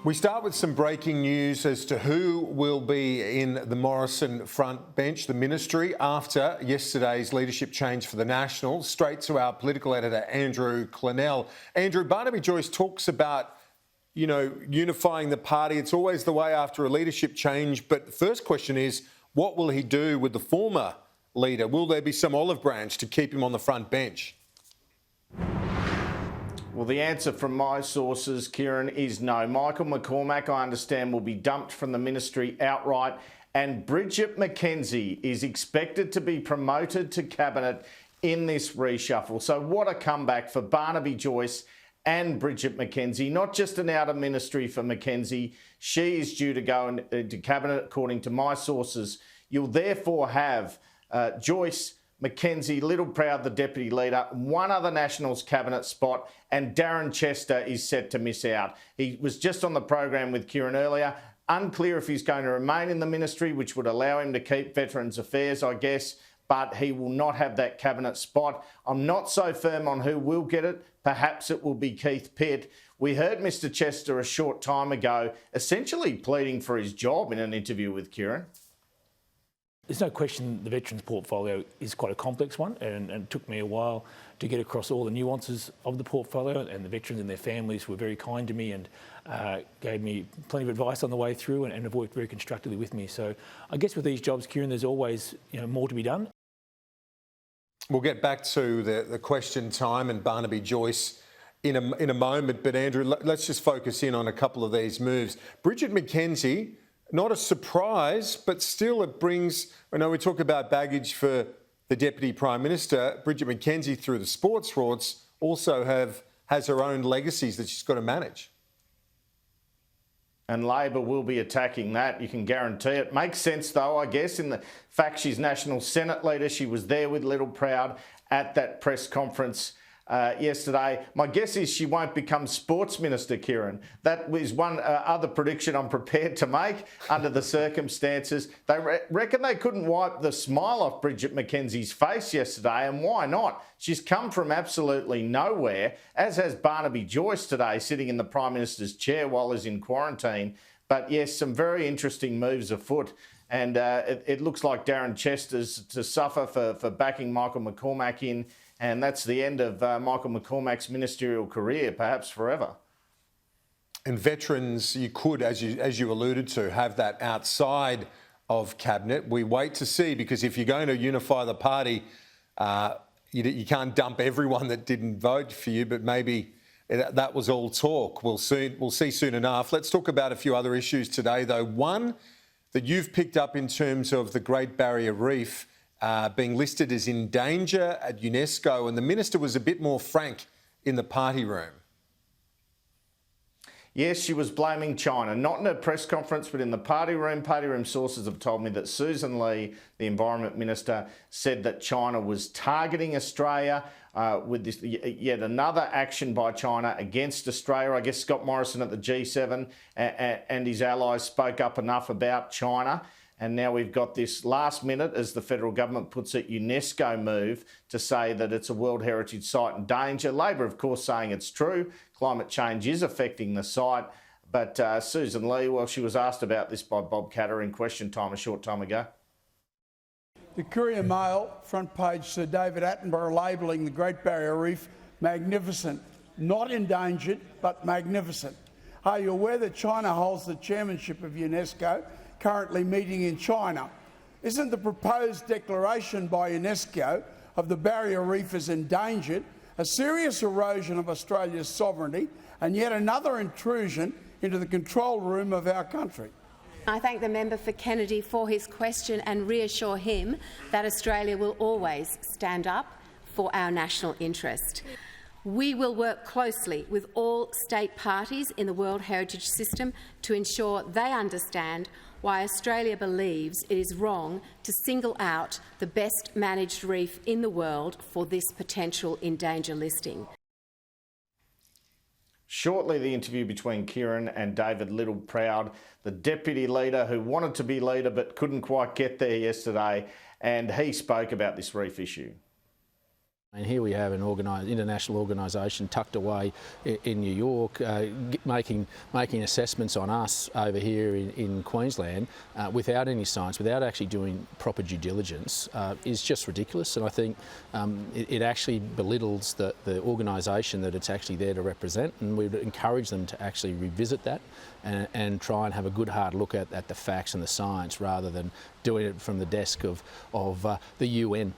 We start with some breaking news as to who will be in the Morrison Frontbench, the ministry, after yesterday's leadership change for the Nationals. Straight to our political editor, Andrew Clennell. Andrew, Barnaby Joyce talks about, unifying the party. It's always the way after a leadership change. But the first question is, what will he do with the former leader? Will there be some olive branch to keep him on the front bench? Well, the answer from my sources, Kieran, is no. Michael McCormack, I understand, will be dumped from the ministry outright, and Bridget McKenzie is expected to be promoted to cabinet in this reshuffle. So what a comeback for Barnaby Joyce and Bridget McKenzie. Not just an out of ministry for McKenzie. She is due to go into cabinet, according to my sources. You'll therefore have Joyce, McKenzie, Littleproud, the deputy leader, one other Nationals cabinet spot, and Darren Chester is set to miss out. He was just on the program with Kieran earlier. Unclear if he's going to remain in the ministry, which would allow him to keep Veterans Affairs, I guess, but he will not have that cabinet spot. I'm not so firm on who will get it. Perhaps it will be Keith Pitt. We heard Mr. Chester a short time ago essentially pleading for his job in an interview with Kieran. There's no question the veterans portfolio is quite a complex one, and it took me a while to get across all the nuances of the portfolio, and the veterans and their families were very kind to me and gave me plenty of advice on the way through and have worked very constructively with me. So I guess with these jobs, Kieran, there's always more to be done. We'll get back to the question time and Barnaby Joyce in a moment, but Andrew, let's just focus in on a couple of these moves. Bridget McKenzie, not a surprise, but still it brings, I know we talk about baggage for the Deputy Prime Minister. Bridget McKenzie, through the sports rorts, also has her own legacies that she's got to manage. And Labor will be attacking that, you can guarantee it. Makes sense, though, I guess, in the fact she's National Senate leader. She was there with Littleproud at that press conference yesterday. My guess is she won't become sports minister, Kieran. That is one other prediction I'm prepared to make under the circumstances. They reckon they couldn't wipe the smile off Bridget McKenzie's face yesterday, and why not? She's come from absolutely nowhere, as has Barnaby Joyce today, sitting in the Prime Minister's chair while he's in quarantine. But yes, some very interesting moves afoot. And it looks like Darren Chester's to suffer for backing Michael McCormack in. And that's the end of Michael McCormack's ministerial career, perhaps forever. And veterans, you could, as you alluded to, have that outside of cabinet. We wait to see, because if you're going to unify the party, you can't dump everyone that didn't vote for you, but maybe that was all talk. We'll see soon enough. Let's talk about a few other issues today, though. One that you've picked up in terms of the Great Barrier Reef being listed as in danger at UNESCO, and the minister was a bit more frank in the party room. Yes, she was blaming China, not in a press conference, but in the party room. Party room sources have told me that Susan Lee, the Environment Minister, said that China was targeting Australia with this yet another action by China against Australia. I guess Scott Morrison at the G7 and his allies spoke up enough about China. And now we've got this last minute, as the federal government puts it, UNESCO move to say that it's a World Heritage Site in danger. Labor, of course, saying it's true. Climate change is affecting the site. But Susan Lee, well, she was asked about this by Bob Catter in Question Time a short time ago. The Courier Mail front page, Sir David Attenborough labelling the Great Barrier Reef magnificent. Not endangered, but magnificent. Are you aware that China holds the chairmanship of UNESCO, currently meeting in China? Isn't the proposed declaration by UNESCO of the barrier reef as endangered a serious erosion of Australia's sovereignty and yet another intrusion into the control room of our country? I thank the member for Kennedy for his question and reassure him that Australia will always stand up for our national interest. We will work closely with all state parties in the World Heritage System to ensure they understand why Australia believes it is wrong to single out the best managed reef in the world for this potential in danger listing. Shortly, the interview between Kieran and David Littleproud, the deputy leader who wanted to be leader but couldn't quite get there yesterday, and he spoke about this reef issue. And here we have an international organisation tucked away in New York, making assessments on us over here in Queensland without any science, without actually doing proper due diligence, is just ridiculous. And I think it actually belittles the organisation that it's actually there to represent. And we'd encourage them to actually revisit that and try and have a good hard look at the facts and the science rather than doing it from the desk of the UN.